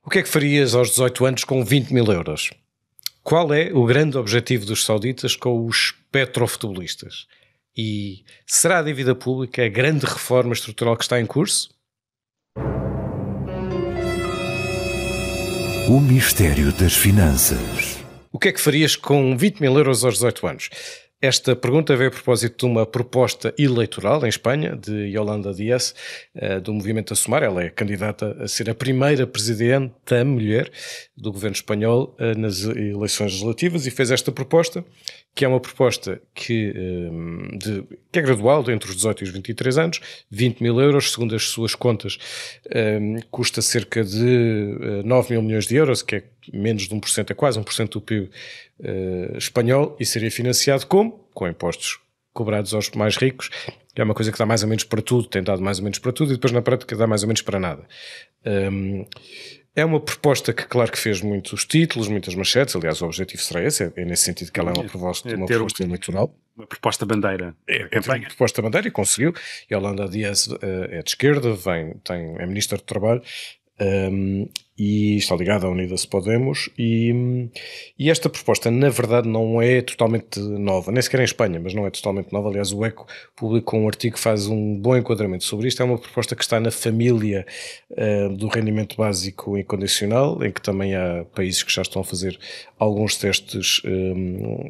O que é que farias aos 18 anos com 20 mil euros? Qual é o grande objetivo dos sauditas com os petrofutebolistas? E será a dívida pública a grande reforma estrutural que está em curso? O mistério das finanças. O que é que farias com 20 mil euros aos 18 anos? Esta pergunta veio a propósito de uma proposta eleitoral em Espanha, de Yolanda Díaz, do movimento Assumar. Ela é candidata a ser a primeira presidenta mulher do governo espanhol nas eleições legislativas e fez esta proposta, que é uma proposta que é gradual, entre os 18 e os 23 anos, 20 mil euros, segundo as suas contas, custa cerca de 9 mil milhões de euros, que é menos de 1%, é quase 1% do PIB espanhol, e seria financiado como? Com impostos cobrados aos mais ricos, que é uma coisa que dá mais ou menos para tudo, tem dado mais ou menos para tudo, e depois na prática dá mais ou menos para nada. É uma proposta que, claro, que fez muitos títulos, muitas manchetes. Aliás, o objetivo será esse, é nesse sentido que ela é uma proposta eleitoral. Uma proposta bandeira. É uma proposta bandeira e conseguiu. E a Yolanda Díaz é de esquerda, é ministra do Trabalho, e está ligada à Unidas Podemos, e esta proposta na verdade não é totalmente nova, nem sequer em Espanha, mas não é totalmente nova. Aliás, o ECO publicou um artigo que faz um bom enquadramento sobre isto. É uma proposta que está na família do rendimento básico incondicional, em que também há países que já estão a fazer alguns testes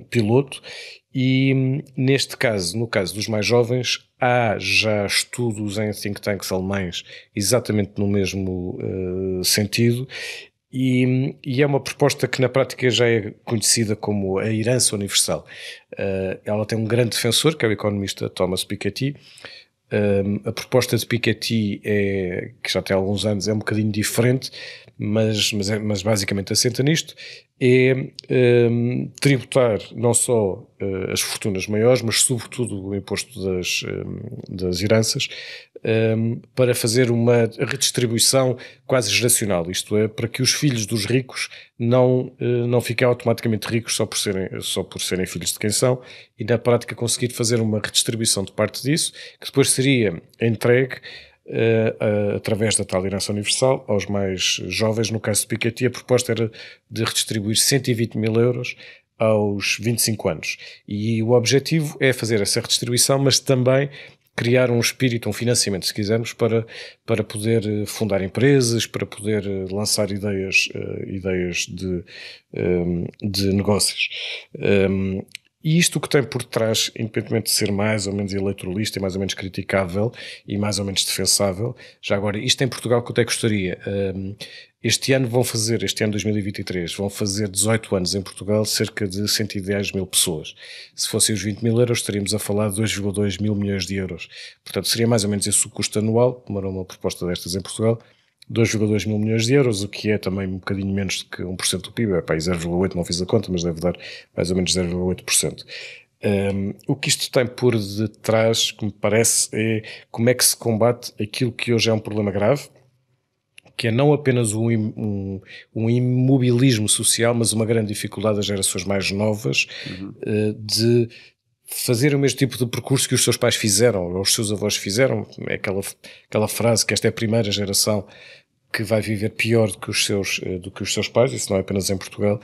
piloto. E neste caso, no caso dos mais jovens, há já estudos em think tanks alemães exatamente no mesmo sentido, e é uma proposta que na prática já é conhecida como a herança universal. Ela tem um grande defensor, que é o economista Thomas Piketty. A proposta de Piketty, que já tem alguns anos, é um bocadinho diferente, mas basicamente assenta nisto, é tributar não só as fortunas maiores, mas sobretudo o imposto das heranças, para fazer uma redistribuição quase geracional, isto é, para que os filhos dos ricos não fiquem automaticamente ricos só por serem filhos de quem são, e na prática conseguir fazer uma redistribuição de parte disso, que depois seria entregue através da tal herança universal aos mais jovens. No caso de Piketty, a proposta era de redistribuir 120 mil euros aos 25 anos. E o objetivo é fazer essa redistribuição, mas também criar um espírito, um financiamento, se quisermos, para poder fundar empresas, para poder lançar ideias de negócios. E isto que tem por trás, independentemente de ser mais ou menos eleitoralista e mais ou menos criticável e mais ou menos defensável, já agora, isto em Portugal quanto é que custaria? Este ano 2023, vão fazer 18 anos em Portugal cerca de 110 mil pessoas. Se fossem os 20 mil euros, estaríamos a falar de 2,2 mil milhões de euros. Portanto, seria mais ou menos esse o custo anual, para uma proposta destas em Portugal, 2,2 mil milhões de euros, o que é também um bocadinho menos do que 1% do PIB, 0,8%, não fiz a conta, mas deve dar mais ou menos 0,8%. O que isto tem por detrás, que me parece, é como é que se combate aquilo que hoje é um problema grave, que é não apenas um imobilismo social, mas uma grande dificuldade das gerações mais novas de fazer o mesmo tipo de percurso que os seus pais fizeram, ou os seus avós fizeram. É aquela frase que esta é a primeira geração que vai viver pior do que os seus pais, isso não é apenas em Portugal,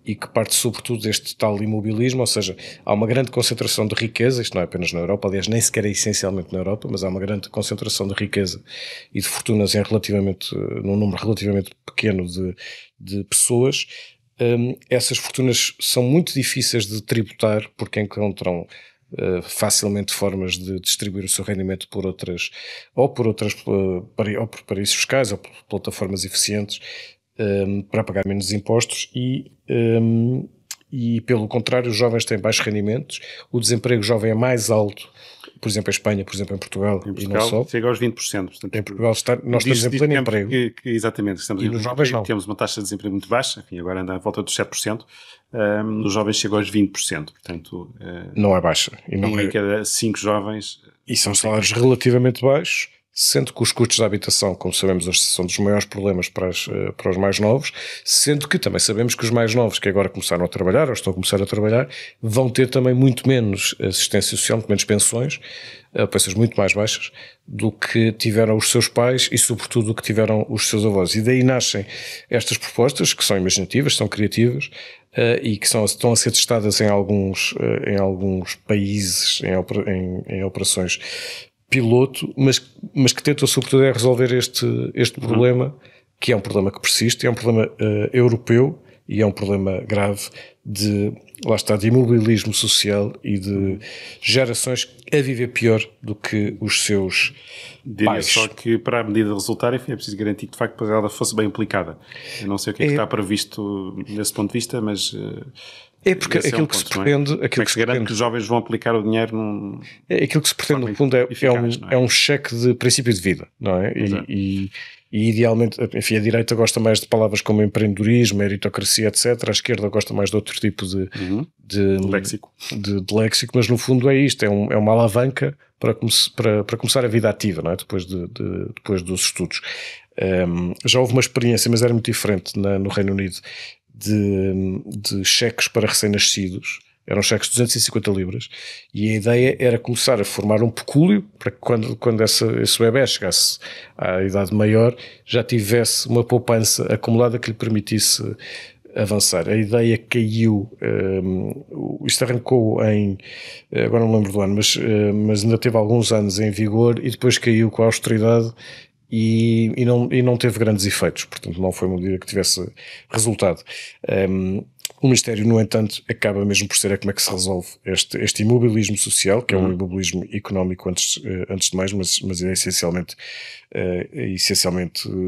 e que parte sobretudo deste tal imobilismo, ou seja, há uma grande concentração de riqueza, isto não é apenas na Europa, aliás nem sequer é essencialmente na Europa, mas há uma grande concentração de riqueza e de fortunas num número relativamente pequeno de pessoas. Essas fortunas são muito difíceis de tributar porque encontram facilmente formas de distribuir o seu rendimento por paraísos fiscais ou por plataformas eficientes, para pagar menos impostos, e pelo contrário os jovens têm baixos rendimentos, o desemprego jovem é mais alto, por exemplo em Espanha, por exemplo em Portugal e não só. Chega aos 20%. Portanto, em Portugal nós estamos em pleno emprego. Exatamente. E nos jovens não. Temos uma taxa de desemprego muito baixa, enfim, agora anda à volta dos 7%. Nos jovens chega aos 20%. Portanto, não é baixa. E em cada 5 jovens... E são salários relativamente baixos, sendo que os custos da habitação, como sabemos, são dos maiores problemas para os mais novos, sendo que também sabemos que os mais novos que agora começaram a trabalhar ou estão a começar a trabalhar vão ter também muito menos assistência social, muito menos pensões muito mais baixas do que tiveram os seus pais e sobretudo do que tiveram os seus avós. E daí nascem estas propostas que são imaginativas, são criativas e que estão a ser testadas em alguns países, em operações piloto, mas que tentam sobretudo resolver este problema, que é um problema que persiste, é um problema europeu e é um problema grave de imobilismo social e de gerações a viver pior do que os seus pais. Só que para a medida resultar, enfim, é preciso garantir que de facto ela fosse bem aplicada. Eu não sei o que é que está previsto desse ponto de vista, mas... É porque aquilo que se pretende... Como é que se garante que os jovens vão aplicar o dinheiro num... Aquilo que se pretende, no fundo, é um cheque de princípio de vida, não é? E idealmente, enfim, a direita gosta mais de palavras como empreendedorismo, meritocracia, etc. A esquerda gosta mais de outro tipo de léxico. De léxico, mas no fundo é isto, é uma alavanca para começar a vida ativa, não é? Depois dos estudos. Já houve uma experiência, mas era muito diferente no Reino Unido, de cheques para recém-nascidos. Eram cheques de 250 libras e a ideia era começar a formar um pecúlio para que quando esse bebé chegasse à idade maior já tivesse uma poupança acumulada que lhe permitisse avançar. A ideia caiu, isto arrancou agora não lembro do ano, mas ainda teve alguns anos em vigor e depois caiu com a austeridade e não teve grandes efeitos, portanto não foi uma medida que tivesse resultado. O Ministério, no entanto, acaba mesmo por ser como é que se resolve este imobilismo social, que é um imobilismo económico antes de mais, mas é essencialmente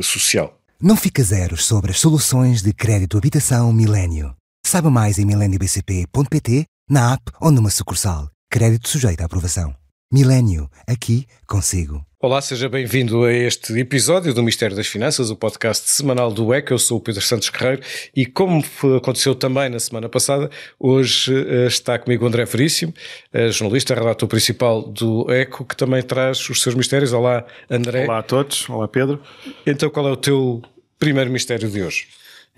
social. Não fica zeros sobre as soluções de crédito habitação Milênio. Saiba mais em mileniobcp.pt, na app ou numa sucursal. Crédito sujeito à aprovação. Milênio, aqui consigo. Olá, seja bem-vindo a este episódio do Mistério das Finanças, o podcast semanal do ECO. Eu sou o Pedro Santos Guerreiro e, como aconteceu também na semana passada, hoje está comigo o André Veríssimo, jornalista, redator principal do ECO, que também traz os seus mistérios. Olá, André. Olá a todos. Olá, Pedro. Então, qual é o teu primeiro mistério de hoje?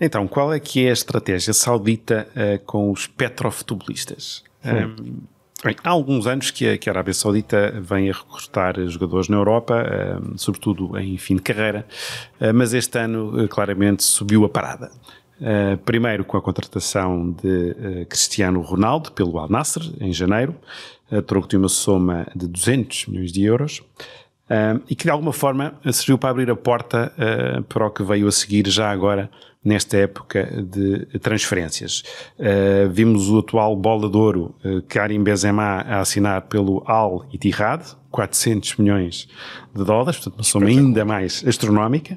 Então, qual é que é a estratégia saudita com os petrofutebolistas? Bem, há alguns anos que a Arábia Saudita vem a recrutar jogadores na Europa, sobretudo em fim de carreira, mas este ano claramente subiu a parada. Primeiro com a contratação de Cristiano Ronaldo pelo Al Nassr em janeiro, a troco de uma soma de 200 milhões de euros, e que de alguma forma serviu para abrir a porta para o que veio a seguir já agora nesta época de transferências. Vimos o atual bola de ouro Karim Benzema a assinar pelo Al Ittihad, 400 milhões de dólares, portanto uma soma ainda mais astronómica.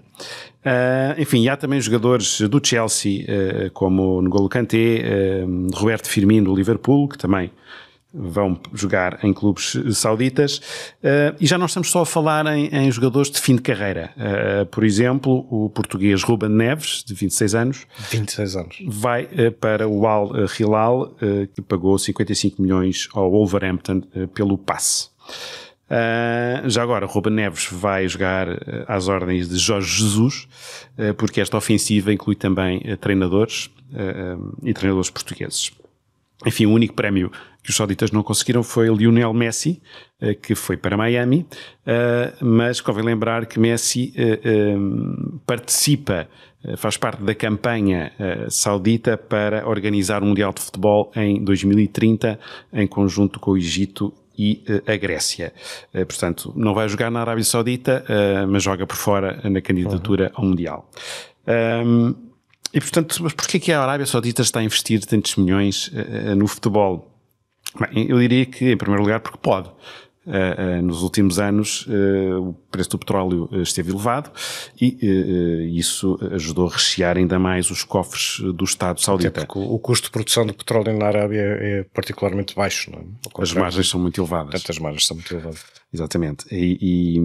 Enfim, há também jogadores do Chelsea como N'Golo Kanté, Roberto Firmino do Liverpool, que também vão jogar em clubes sauditas, e já não estamos só a falar em jogadores de fim de carreira. Por exemplo, o português Ruben Neves, de 26 anos, vai para o Al Hilal, que pagou 55 milhões ao Wolverhampton pelo passe. Já agora, Ruben Neves vai jogar às ordens de Jorge Jesus, porque esta ofensiva inclui também treinadores e treinadores portugueses. Enfim, o único prémio que os sauditas não conseguiram foi Lionel Messi, que foi para Miami, mas convém lembrar que Messi faz parte da campanha saudita para organizar o Mundial de Futebol em 2030, em conjunto com o Egito e a Grécia. Portanto, não vai jogar na Arábia Saudita, mas joga por fora na candidatura ao Mundial. E, portanto, mas porquê que a Arábia Saudita está a investir tantos milhões no futebol? Bem, eu diria que, em primeiro lugar, porque pode. Nos últimos anos, o preço do petróleo esteve elevado e isso ajudou a rechear ainda mais os cofres do Estado saudita. Porque o custo de produção de petróleo na Arábia é particularmente baixo, não é? As margens são muito elevadas. As margens são muito elevadas. Exatamente. E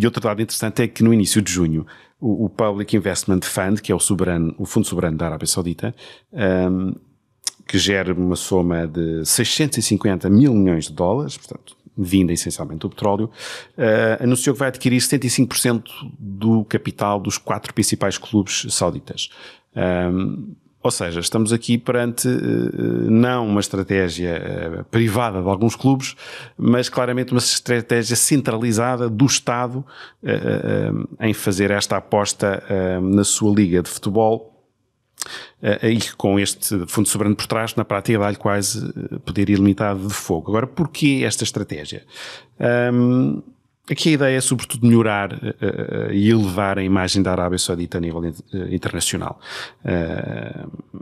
outro dado interessante é que no início de junho, o Public Investment Fund, que é o Fundo Soberano da Arábia Saudita, que gera uma soma de 650 mil milhões de dólares, portanto, vinda essencialmente do petróleo, anunciou que vai adquirir 75% do capital dos 4 principais clubes sauditas. Ou seja, estamos aqui perante não uma estratégia privada de alguns clubes, mas claramente uma estratégia centralizada do Estado em fazer esta aposta na sua liga de futebol, e com este fundo soberano por trás, na prática dá-lhe quase poder ilimitado de fogo. Agora, porquê esta estratégia? Aqui a ideia é sobretudo melhorar e elevar a imagem da Arábia Saudita a nível internacional.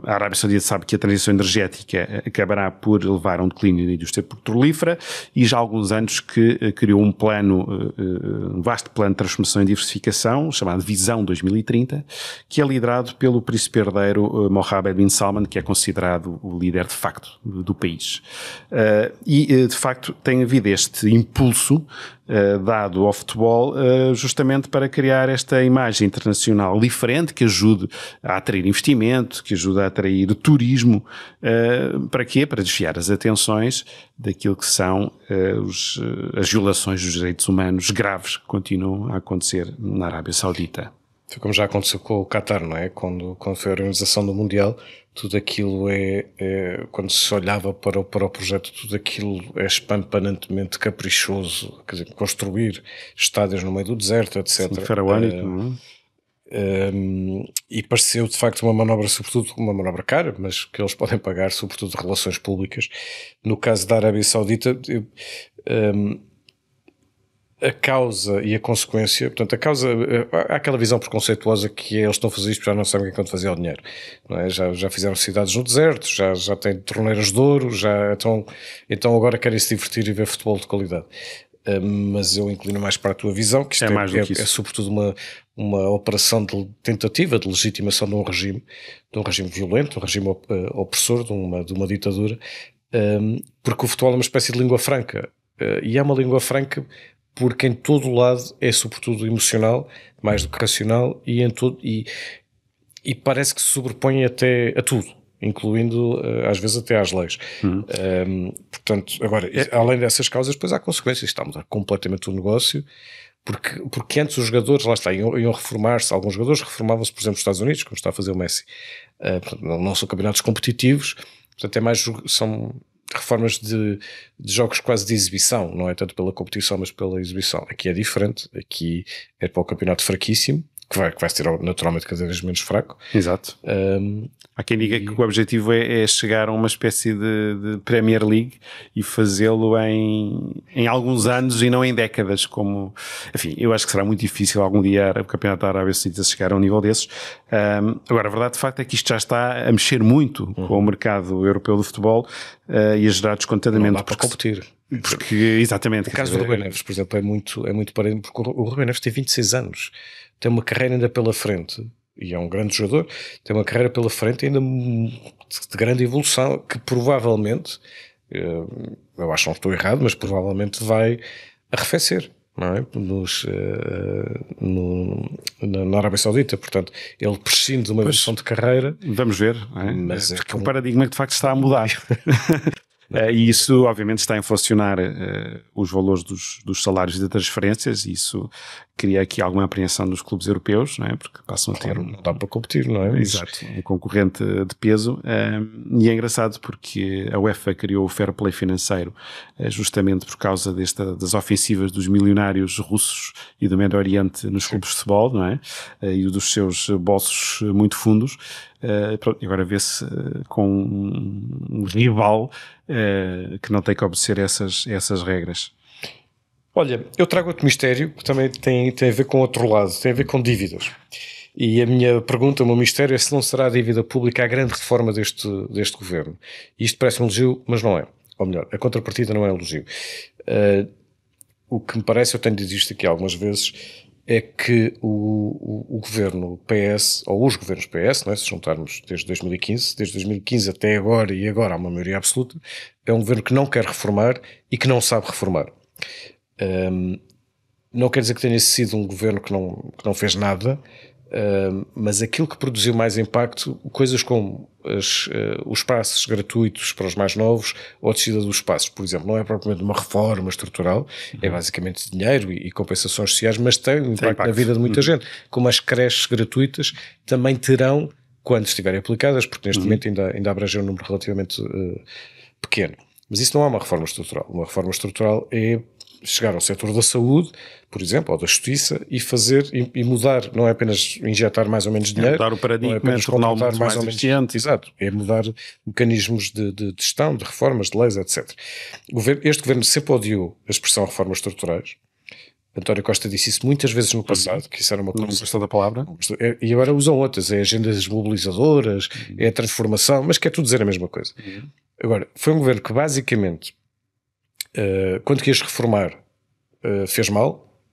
A Arábia Saudita sabe que a transição energética acabará por levar a um declínio da indústria petrolífera e já há alguns anos que criou um vasto plano de transformação e diversificação, chamado Visão 2030, que é liderado pelo príncipe herdeiro Mohammed bin Salman, que é considerado o líder de facto do país. E de facto tem havido este impulso dado ao futebol justamente para criar esta imagem internacional diferente que ajude a atrair investimento, que ajude a atrair turismo. Para quê? Para desviar as atenções daquilo que são as violações dos direitos humanos graves que continuam a acontecer na Arábia Saudita. Foi como já aconteceu com o Qatar, não é? Quando foi a organização do Mundial, tudo aquilo quando se olhava para o projeto, tudo aquilo é espampanantemente caprichoso, quer dizer, construir estádios no meio do deserto, etc. Sim, faraónico, e pareceu de facto uma manobra, sobretudo uma manobra cara, mas que eles podem pagar, sobretudo de relações públicas. No caso da Arábia Saudita, a causa e a consequência, portanto, há aquela visão preconceituosa que eles estão a fazer isto porque já não sabem quando fazer o dinheiro, não é? Já fizeram cidades no deserto, já têm torneiras de ouro, então agora querem se divertir e ver futebol de qualidade. Mas eu inclino mais para a tua visão, que isto é sobretudo uma operação de tentativa de legitimação de um regime violento, um regime opressor, de uma ditadura, porque o futebol é uma espécie de língua franca, e é uma língua franca porque em todo o lado é sobretudo emocional, mais do que racional, e parece que se sobrepõe até a tudo, incluindo às vezes até às leis. Portanto, agora, além dessas causas, depois há consequências. Está a mudar completamente o negócio, porque antes os jogadores, lá está, iam reformar-se. Alguns jogadores reformavam-se, por exemplo, nos Estados Unidos, como está a fazer o Messi. Portanto, não são campeonatos competitivos, portanto, são reformas de jogos quase de exibição, não é tanto pela competição, mas pela exibição. Aqui é diferente, aqui é para o campeonato fraquíssimo, que vai ser naturalmente cada vez menos fraco. Exato. Há quem diga que o objetivo é chegar a uma espécie de Premier League e fazê-lo em alguns anos e não em décadas, como... Enfim, eu acho que será muito difícil algum dia o campeonato da Arábia Saudita chegar a um nível desses. Agora, a verdade de facto é que isto já está a mexer muito com o mercado europeu do futebol e a gerar descontentamento. Não dá para competir. Porque, exatamente. O caso do Rubem Neves, por exemplo, é muito parecido, porque o Rubem Neves tem 26 anos, tem uma carreira ainda pela frente, e é um grande jogador, tem uma carreira pela frente ainda de grande evolução, que provavelmente, eu acho que não estou errado, mas provavelmente vai arrefecer, não é? Na Arábia Saudita. Portanto, ele prescinde de uma versão de carreira. Vamos ver, não é? Mas é um paradigma que de facto está a mudar. E isso obviamente está a inflacionar os valores dos salários e das transferências, e isso cria aqui alguma apreensão dos clubes europeus, não é? Porque passam a ter... Não dá para competir, não é? Exato, um concorrente de peso, e é engraçado porque a UEFA criou o fair play financeiro justamente por causa das ofensivas dos milionários russos e do Médio Oriente nos clubes de futebol, não é? E dos seus bolsos muito fundos. Pronto, agora vê-se com um rival que não tem que obedecer essas regras. Olha, eu trago outro mistério que também tem a ver com outro lado, tem a ver com dívidas. E a minha pergunta, o meu mistério é se não será a dívida pública a grande reforma deste governo. Isto parece um elogio, mas não é. Ou melhor, a contrapartida não é um elogio. O que me parece, eu tenho dito isto aqui algumas vezes, é que o governo PS, ou os governos PS, não é? Se juntarmos desde 2015 até agora, e agora há uma maioria absoluta, é um governo que não quer reformar e que não sabe reformar. Não quer dizer que tenha sido um governo que não fez nada, mas aquilo que produziu mais impacto, coisas como os passes gratuitos para os mais novos ou a descida dos passos, por exemplo, não é propriamente uma reforma estrutural, é basicamente dinheiro e compensações sociais, mas tem um impacto na vida de muita gente, como as creches gratuitas também terão quando estiverem aplicadas, porque neste momento ainda abrangem um número relativamente pequeno. Mas isso não é uma reforma estrutural. Uma reforma estrutural é chegar ao setor da saúde, por exemplo, ou da justiça, e fazer e mudar, não é apenas injetar mais ou menos dinheiro, mudar o paradigma, não é apenas torná-lo contratar mais ou menos eficiente. Exato, é mudar mecanismos de gestão, de reformas, de leis, etc. Este governo sempre odiou a expressão reformas estruturais. António Costa disse isso muitas vezes no passado, que isso era uma coisa... Não gostou da palavra? E agora usam outras, é agendas mobilizadoras, é a transformação, mas quer tudo dizer a mesma coisa. Agora, foi um governo que basicamente, quando quis reformar, fez mal,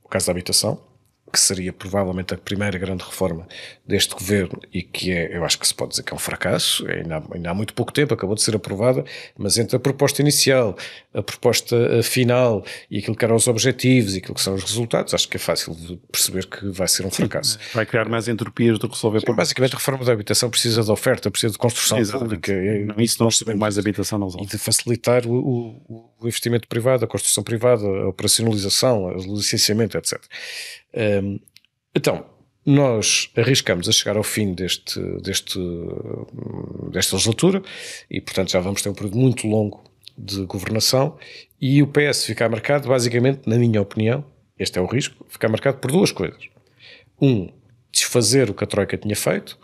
o caso da habitação, que seria provavelmente a primeira grande reforma deste governo e que eu acho que se pode dizer que é um fracasso, ainda há muito pouco tempo, acabou de ser aprovada, mas entre a proposta inicial, a proposta final e aquilo que eram os objetivos e aquilo que são os resultados, acho que é fácil de perceber que vai ser um fracasso. Vai criar mais entropias do que resolver problemas. Basicamente a reforma da habitação precisa de oferta, precisa de construção pública. Isso não sabemos mais habitação não resolve. E de facilitar o investimento privado, a construção privada, a operacionalização, o licenciamento, etc. Então, nós arriscamos a chegar ao fim desta legislatura e, portanto, já vamos ter um período muito longo de governação e o PS ficar marcado, basicamente, na minha opinião, este é o risco, ficar marcado por duas coisas. Desfazer o que a Troika tinha feito,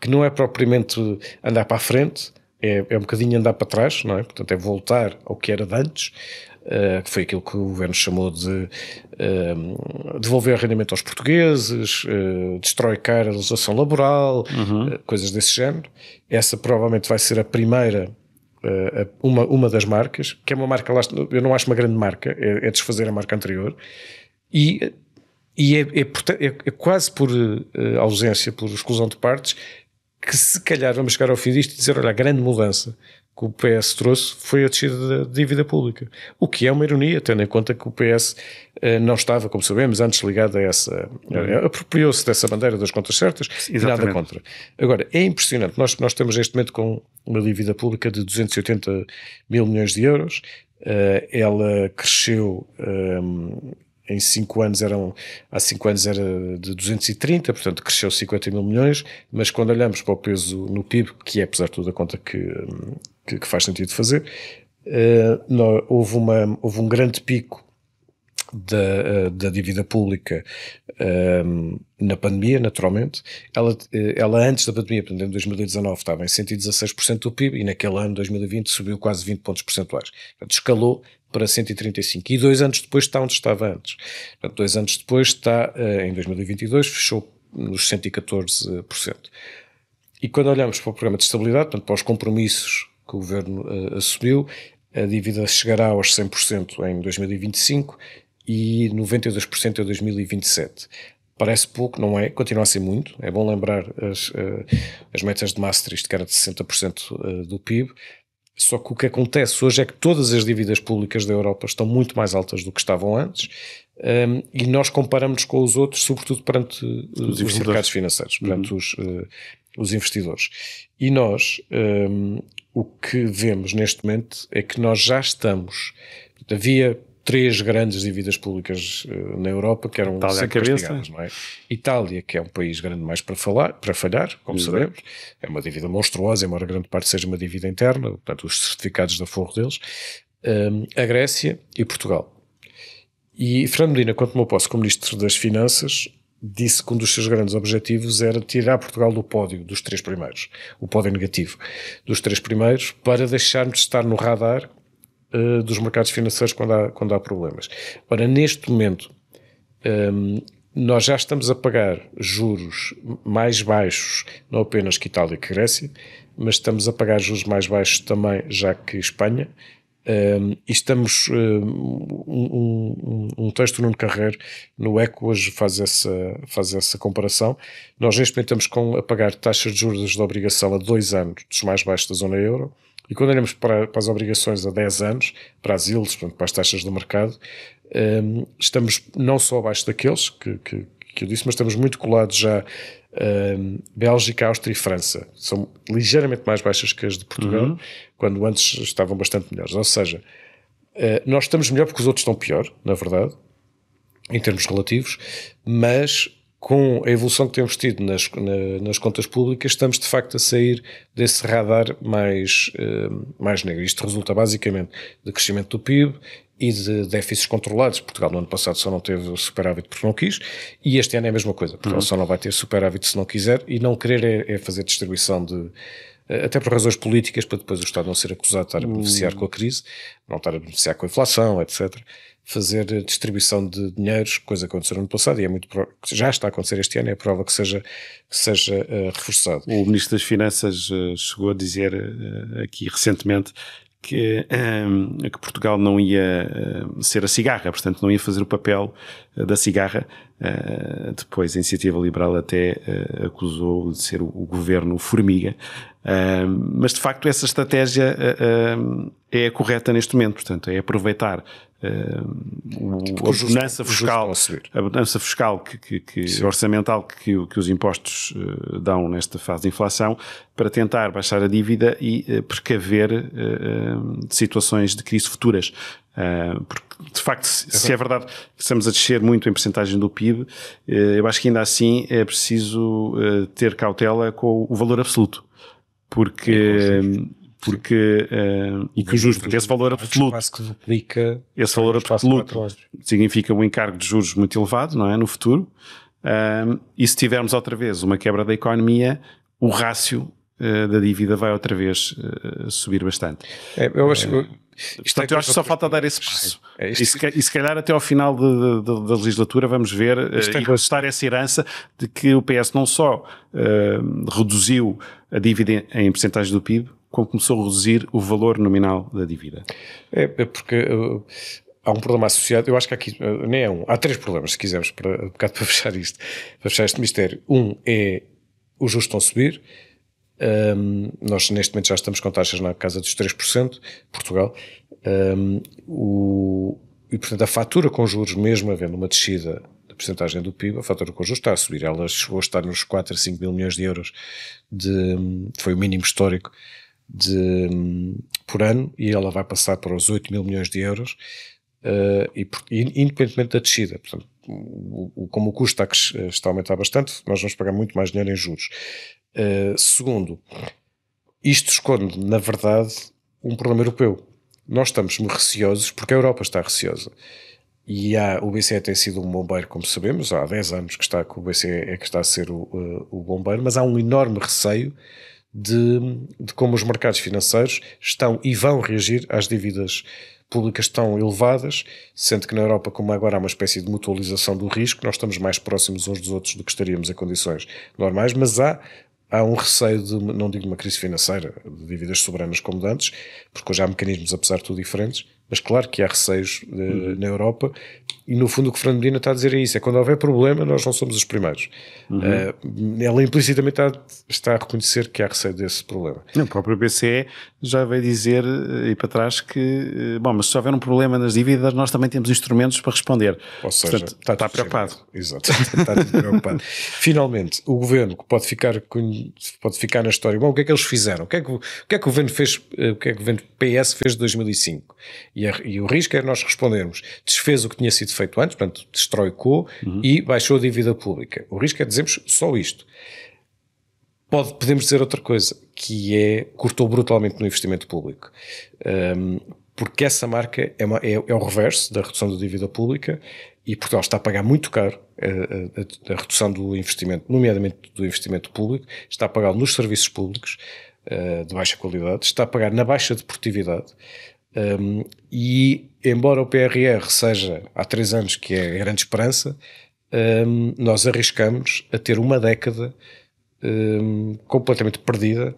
que não é propriamente andar para a frente, é um bocadinho andar para trás, não é? Portanto, é voltar ao que era de antes, que foi aquilo que o governo chamou de devolver rendimento aos portugueses, destroicar a legislação laboral, coisas desse género. Essa provavelmente vai ser a primeira, uma das marcas, que é uma marca, eu não acho uma grande marca, é desfazer a marca anterior, e é quase por ausência, por exclusão de partes, que se calhar vamos chegar ao fim disto e dizer, olha, a grande mudança que o PS trouxe foi a descida da dívida pública. O que é uma ironia, tendo em conta que o PS não estava, como sabemos, antes ligado a essa... apropriou-se dessa bandeira das contas certas. Exatamente. E nada contra. Agora, é impressionante. Nós estamos neste momento com uma dívida pública de 280 mil milhões de euros. Ela cresceu... há 5 anos era de 230, portanto cresceu 50 mil milhões, mas quando olhamos para o peso no PIB, que é apesar de tudo a conta que faz sentido fazer, houve um grande pico da dívida pública na pandemia, naturalmente. Ela antes da pandemia, portanto, em 2019 estava em 116% do PIB e naquele ano, 2020, subiu quase 20 pontos percentuais. Portanto, escalou para 135. E 2 anos depois está onde estava antes. Portanto, 2 anos depois está, em 2022, fechou nos 114%. E quando olhamos para o programa de estabilidade, portanto, para os compromissos que o governo assumiu, a dívida chegará aos 100% em 2025 e 92% em 2027. Parece pouco, não é? Continua a ser muito. É bom lembrar as metas de Maastricht, que era de 60% do PIB. Só que o que acontece hoje é que todas as dívidas públicas da Europa estão muito mais altas do que estavam antes, e nós comparamos com os outros, sobretudo perante os mercados financeiros, perante os investidores. E nós, o que vemos neste momento é que nós já estamos... Havia 3 grandes dívidas públicas na Europa que eram sempre castigadas, não é? Itália, que é um país grande mais para falhar, como sabemos, é uma dívida monstruosa, embora grande parte seja uma dívida interna, portanto os certificados de aforro deles, a Grécia e Portugal. E Fernando Medina, quando tomou posse como Ministro das Finanças, disse que um dos seus grandes objetivos era tirar Portugal do pódio dos 3 primeiros, o pódio negativo dos 3 primeiros, para deixarmos de estar no radar dos mercados financeiros quando há problemas. Ora, neste momento, nós já estamos a pagar juros mais baixos, não apenas que Itália e que Grécia, mas estamos a pagar juros mais baixos também já que Espanha, e estamos, um texto do Nuno Carreiro no ECO hoje faz essa comparação. Nós neste momento estamos a pagar taxas de juros de obrigação a 2 anos dos mais baixos da zona euro. E quando olhamos para as obrigações a 10 anos, para as yields, portanto, para as taxas do mercado, estamos não só abaixo daqueles que que eu disse, mas estamos muito colados já. Bélgica, Áustria e França são ligeiramente mais baixas que as de Portugal, quando antes estavam bastante melhores. Ou seja, nós estamos melhor porque os outros estão pior, na verdade, em termos relativos, mas com a evolução que temos tido nas contas públicas, estamos de facto a sair desse radar mais negro. Isto resulta basicamente de crescimento do PIB e de déficits controlados. Portugal no ano passado só não teve superávit porque não quis, e este ano é a mesma coisa. Portugal só não vai ter superávit se não quiser, e não querer é fazer distribuição até por razões políticas, para depois o Estado não ser acusado de estar a beneficiar com a crise, não estar a beneficiar com a inflação, etc. Fazer distribuição de dinheiros, coisa que aconteceu no ano passado, e já está a acontecer este ano, é provável que seja reforçado. O Ministro das Finanças chegou a dizer aqui recentemente que Portugal não ia ser a cigarra, portanto não ia fazer o papel da cigarra. Depois a Iniciativa Liberal até acusou de ser o governo formiga, mas de facto essa estratégia é a correta neste momento, portanto é aproveitar a bonança fiscal orçamental que os impostos dão nesta fase de inflação, para tentar baixar a dívida e precaver situações de crise futuras. Porque, de facto, se é verdade que estamos a descer muito em percentagem do PIB, eu acho que ainda assim é preciso ter cautela com o valor absoluto. Porque esse valor absoluto, esse valor absoluto significa um encargo de juros muito elevado, não é, no futuro, e se tivermos outra vez uma quebra da economia, o rácio da dívida vai outra vez subir bastante. Eu acho que só falta dar esse passo. E se calhar até ao final da legislatura vamos ver e constar essa herança de que o PS não só reduziu a dívida em percentagem do PIB, como começou a reduzir o valor nominal da dívida. É porque há um problema associado, eu acho que aqui nem é há 3 problemas, se quisermos, para fechar isto, para fechar este mistério. Um é os juros estão a subir. Nós neste momento já estamos com taxas na casa dos 3%, Portugal, e portanto a fatura com juros, mesmo havendo uma descida da percentagem do PIB, a fatura com juros está a subir. Ela chegou a estar nos 4 a 5 mil milhões de euros, foi o mínimo histórico por ano, e ela vai passar para os 8 mil milhões de euros, independentemente da descida. Portanto, como o custo está a aumentar bastante, nós vamos pagar muito mais dinheiro em juros. Segundo, isto esconde, na verdade, um problema europeu. Nós estamos receosos porque a Europa está receosa. E o BCE tem sido um bombeiro, como sabemos, há 10 anos que o BCE é que está a ser o bombeiro, mas há um enorme receio de como os mercados financeiros estão e vão reagir às dívidas públicas tão elevadas, sendo que na Europa, como agora há uma espécie de mutualização do risco, nós estamos mais próximos uns dos outros do que estaríamos em condições normais, mas há um receio não digo de uma crise financeira, de dívidas soberanas como de antes, porque hoje há mecanismos, apesar de tudo, diferentes, mas claro que há receios na Europa, e no fundo o que o Fernando Medina está a dizer é isso, é quando houver problema nós não somos os primeiros. Ela implicitamente está a reconhecer que há receio desse problema. O próprio BCE já veio dizer e para trás que, mas se houver um problema nas dívidas nós também temos instrumentos para responder. Ou seja, portanto, está preocupado. Exato, está tudo preocupado. Finalmente, o governo que pode ficar na história, o que é que eles fizeram? O que é que o governo fez, o que é que o governo PS fez de 2005? E o risco é nós respondermos, desfez o que tinha sido feito antes, portanto, destroicou e baixou a dívida pública. O risco é dizermos só isto. Podemos dizer outra coisa, que é, cortou brutalmente no investimento público. Porque essa marca é o reverso da redução da dívida pública, e Portugal está a pagar muito caro a redução do investimento, nomeadamente do investimento público, está a pagar nos serviços públicos de baixa qualidade, está a pagar na baixa de produtividade. E embora o PRR seja há 3 anos que é a grande esperança, nós arriscamos a ter uma década completamente perdida,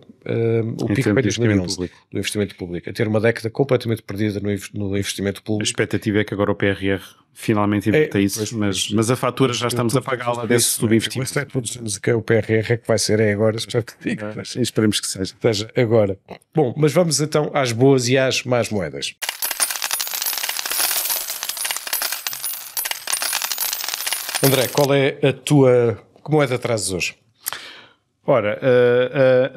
o pico foi 2011 do investimento público, a ter uma década completamente perdida no investimento público. A expectativa é que agora o PRR finalmente inventa isso, mas a fatura já estamos a pagá-la desse subinvestimento. O PRR é que vai ser, agora, esperemos que seja agora. Bom, mas vamos então às boas e às más moedas. André, qual é a tua moeda trazes hoje? Ora,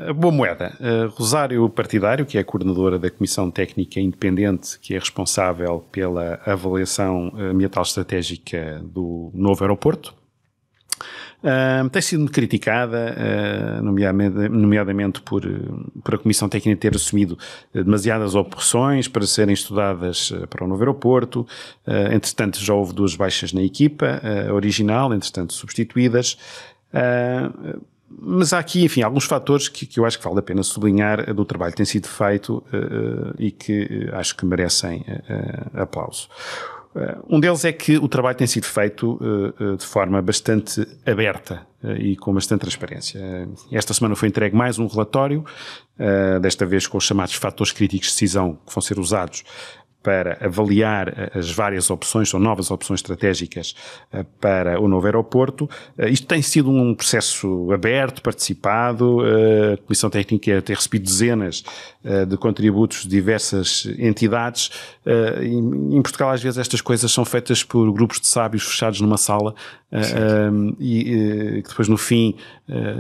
a boa moeda. Rosário Partidário, que é a coordenadora da Comissão Técnica Independente, que é responsável pela avaliação ambiental estratégica do novo aeroporto. Tem sido criticada, nomeadamente por a Comissão Técnica ter assumido demasiadas opções para serem estudadas para o novo aeroporto. Entretanto, já houve 2 baixas na equipa original, entretanto substituídas. Mas há aqui, enfim, alguns fatores que eu acho que vale a pena sublinhar do trabalho que tem sido feito e que acho que merecem aplauso. Um deles é que o trabalho tem sido feito de forma bastante aberta e com bastante transparência. Esta semana foi entregue mais um relatório, desta vez com os chamados fatores críticos de decisão que vão ser usados para avaliar as várias opções ou novas opções estratégicas para o novo aeroporto. Isto tem sido um processo aberto, participado. A Comissão Técnica tem recebido dezenas de contributos de diversas entidades. Em Portugal, às vezes, estas coisas são feitas por grupos de sábios fechados numa sala e que depois, no fim,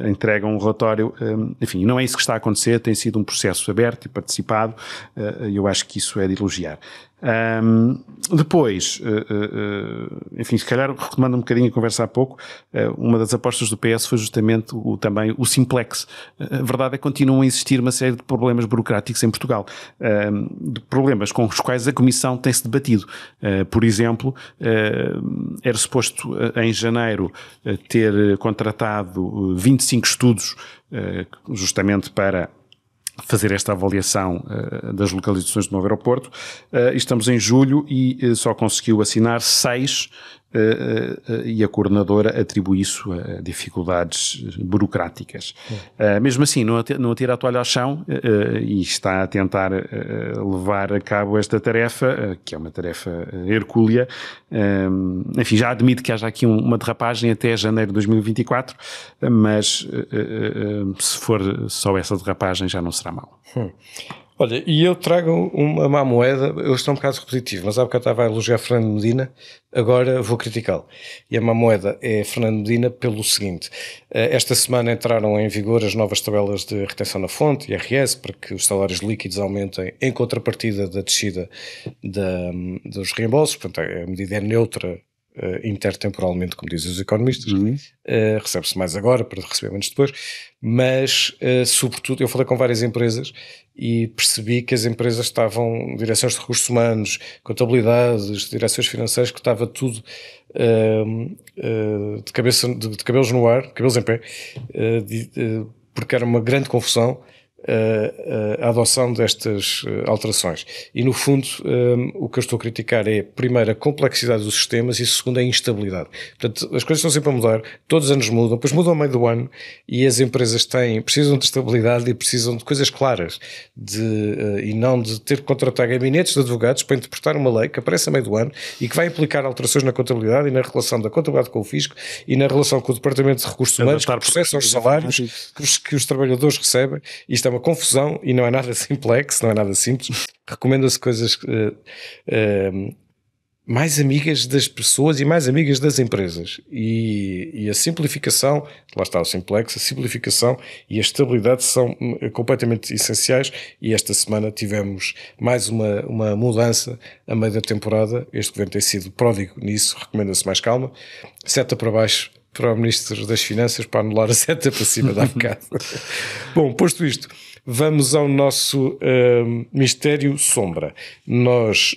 entregam um relatório. Enfim, não é isso que está a acontecer. Tem sido um processo aberto e participado. E eu acho que isso é de elogiar. Depois, enfim, se calhar retomando um bocadinho a conversa há pouco, uma das apostas do PS foi justamente também o Simplex. A verdade é que continuam a existir uma série de problemas burocráticos em Portugal, de problemas com os quais a Comissão tem-se debatido. Por exemplo, era suposto em janeiro ter contratado 25 estudos justamente para fazer esta avaliação das localizações do novo aeroporto. Estamos em julho e só conseguiu assinar 6 e a coordenadora atribui isso a dificuldades burocráticas. Mesmo assim, não atira a toalha ao chão e está a tentar levar a cabo esta tarefa, que é uma tarefa hercúlea. Enfim, já admito que haja aqui uma derrapagem até janeiro de 2024, mas se for só essa derrapagem já não será mal. Olha, e eu trago uma má moeda, eu estou um bocado repetitivo, mas há bocado estava a elogiar Fernando Medina, agora vou criticá-lo. E a má moeda é Fernando Medina pelo seguinte: esta semana entraram em vigor as novas tabelas de retenção na fonte, IRS, para que os salários líquidos aumentem em contrapartida da descida dos reembolsos, portanto a medida é neutra intertemporalmente, como dizem os economistas. Recebe-se mais agora para receber menos depois, mas sobretudo eu falei com várias empresas e percebi que as empresas estavam, direções de recursos humanos, contabilidades, direções financeiras, que estava tudo de cabelos no ar, cabelos em pé, porque era uma grande confusão a adoção destas alterações. E no fundo o que eu estou a criticar é, primeiro, a complexidade dos sistemas e, segundo, a instabilidade. Portanto, as coisas estão sempre a mudar, todos os anos mudam, depois mudam ao meio do ano e as empresas precisam de estabilidade e precisam de coisas claras e não de ter que contratar gabinetes de advogados para interpretar uma lei que aparece a meio do ano e que vai implicar alterações na contabilidade e na relação da contabilidade com o fisco e na relação com o Departamento de Recursos Humanos, que processam os salários que os trabalhadores recebem. Isto é uma confusão e não é nada complexo, não é nada simples. Recomenda-se coisas mais amigas das pessoas e mais amigas das empresas. E a simplificação, lá está o simplex, a simplificação e a estabilidade são completamente essenciais. E esta semana tivemos mais uma mudança a meio da temporada. Este governo tem sido pródigo nisso, recomenda-se mais calma. Seta para baixo para o Ministro das Finanças para anular a seta para cima da bocado. Bom, posto isto, vamos ao nosso Mistério Sombra. Nós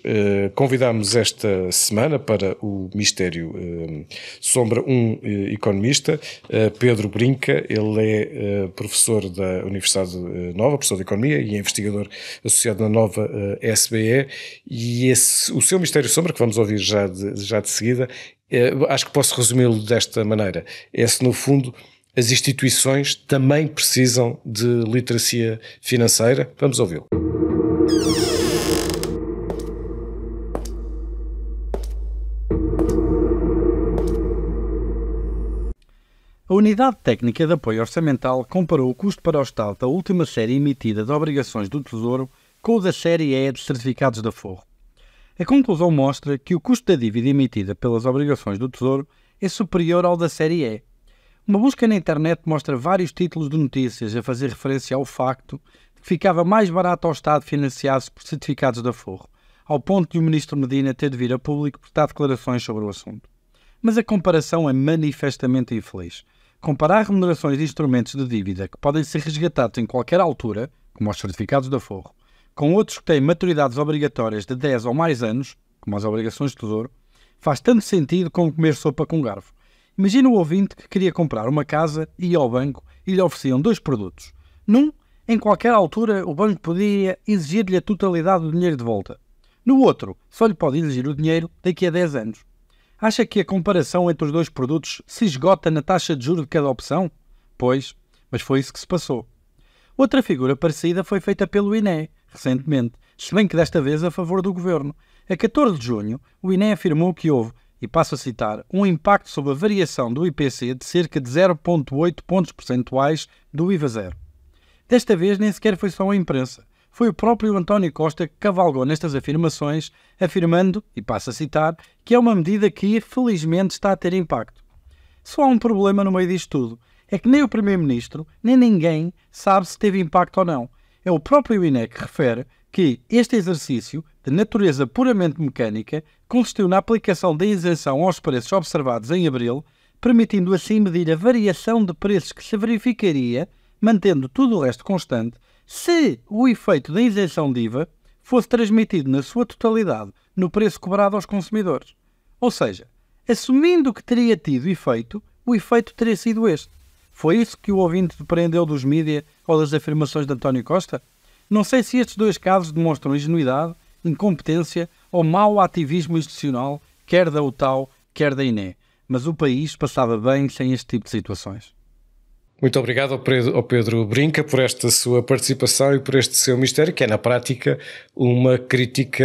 convidamos esta semana para o Mistério Sombra um economista, Pedro Brinca. Ele é professor da Universidade Nova, professor de Economia e investigador associado na Nova SBE. E o seu Mistério Sombra, que vamos ouvir já de seguida, acho que posso resumi-lo desta maneira. Se no fundo as instituições também precisam de literacia financeira. Vamos ouvi-lo. A Unidade Técnica de Apoio Orçamental comparou o custo para o Estado da última série emitida de obrigações do Tesouro com o da série E dos certificados de aforro. A conclusão mostra que o custo da dívida emitida pelas obrigações do Tesouro é superior ao da série E. Uma busca na internet mostra vários títulos de notícias a fazer referência ao facto de que ficava mais barato ao Estado financiar-se por certificados de aforro, ao ponto de o ministro Medina ter de vir a público prestar declarações sobre o assunto. Mas a comparação é manifestamente infeliz. Comparar remunerações de instrumentos de dívida que podem ser resgatados em qualquer altura, como os certificados de aforro, com outros que têm maturidades obrigatórias de 10 ou mais anos, como as obrigações de tesouro, faz tanto sentido como comer sopa com garfo. Imagina o ouvinte que queria comprar uma casa, ia ao banco e lhe ofereciam 2 produtos. Num, em qualquer altura, o banco podia exigir-lhe a totalidade do dinheiro de volta. No outro, só lhe pode exigir o dinheiro daqui a 10 anos. Acha que a comparação entre os 2 produtos se esgota na taxa de juros de cada opção? Pois, mas foi isso que se passou. Outra figura parecida foi feita pelo INE, recentemente, se bem que desta vez a favor do Governo. A 14 de junho, o INE afirmou que houve, e passo a citar, um impacto sobre a variação do IPC de cerca de 0,8 pontos percentuais do IVA zero. Desta vez nem sequer foi só a imprensa. Foi o próprio António Costa que cavalgou nestas afirmações, afirmando, e passo a citar, que é uma medida que, felizmente, está a ter impacto. Só há um problema no meio disto tudo. É que nem o Primeiro-Ministro, nem ninguém sabe se teve impacto ou não. É o próprio INE que refere que este exercício, de natureza puramente mecânica, consistiu na aplicação da isenção aos preços observados em abril, permitindo assim medir a variação de preços que se verificaria, mantendo tudo o resto constante, se o efeito da isenção de IVA fosse transmitido na sua totalidade no preço cobrado aos consumidores. Ou seja, assumindo que teria tido efeito, o efeito teria sido este. Foi isso que o ouvinte depreendeu dos mídia ou das afirmações de António Costa? Não sei se estes 2 casos demonstram ingenuidade, incompetência ou mau ativismo institucional, quer da UTAU, quer da INE. Mas o país passava bem sem este tipo de situações. Muito obrigado ao Pedro Brinca por esta sua participação e por este seu mistério, que é na prática uma crítica,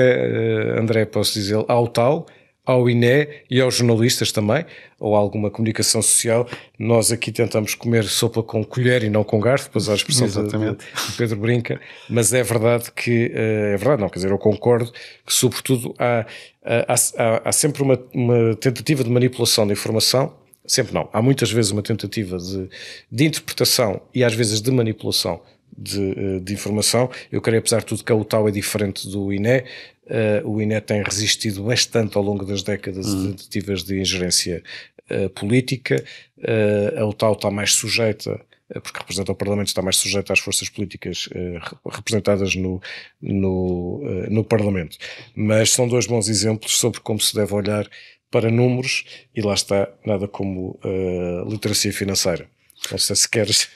André, posso dizer, ao UTAU, ao INE e aos jornalistas também, ou alguma comunicação social. Nós aqui tentamos comer sopa com colher e não com garfo, depois há a expressão de Pedro Brinca, mas é verdade que, eu concordo que sobretudo há sempre uma tentativa de manipulação da informação, sempre não, há muitas vezes uma tentativa de interpretação e às vezes de manipulação de informação. Eu creio, apesar de tudo, que a UTAU é diferente do INE. O INE tem resistido bastante ao longo das décadas de tentativas de ingerência política. A UTAU está mais sujeita, porque representa o Parlamento, está mais sujeita às forças políticas representadas no Parlamento. Mas são 2 bons exemplos sobre como se deve olhar para números, e lá está, nada como literacia financeira. Não sei se queres.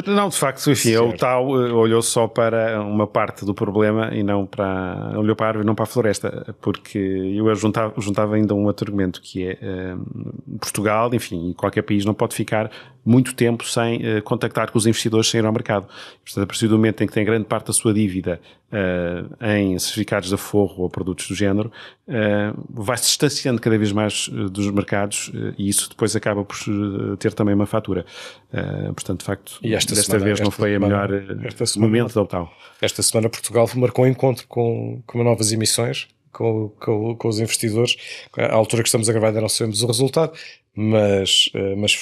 Não, de facto, enfim, o tal olhou só para uma parte do problema e não para, olhou para a árvore e não para a floresta, porque eu juntava ainda um outro argumento, que é Portugal, enfim, qualquer país não pode ficar muito tempo sem contactar com os investidores, sem ir ao mercado. Portanto, a partir do momento em que tem grande parte da sua dívida em certificados de aforro ou produtos do género, vai-se distanciando cada vez mais dos mercados e isso depois acaba por ter também uma fatura. Portanto, de facto, desta vez não foi a melhor momento da UTAU. Esta semana Portugal marcou um encontro com novas emissões, com os investidores. À altura que estamos a gravar ainda não sabemos o resultado, mas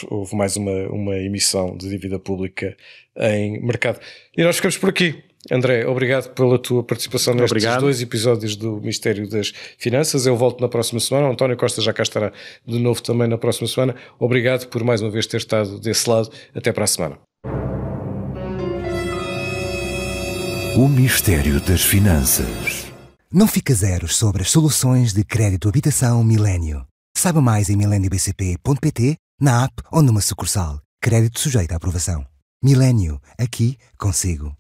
houve mais uma emissão de dívida pública em mercado. E nós ficamos por aqui. André, obrigado pela tua participação nestes 2 episódios do Mistério das Finanças. Eu volto na próxima semana. O António Costa já cá estará de novo também na próxima semana. Obrigado por mais uma vez ter estado desse lado. Até para a semana. O Mistério das Finanças. Não fica zeros sobre as soluções de crédito habitação Milênio. Saiba mais em mileniobcp.pt, na app ou numa sucursal. Crédito sujeito à aprovação. Milênio, aqui consigo.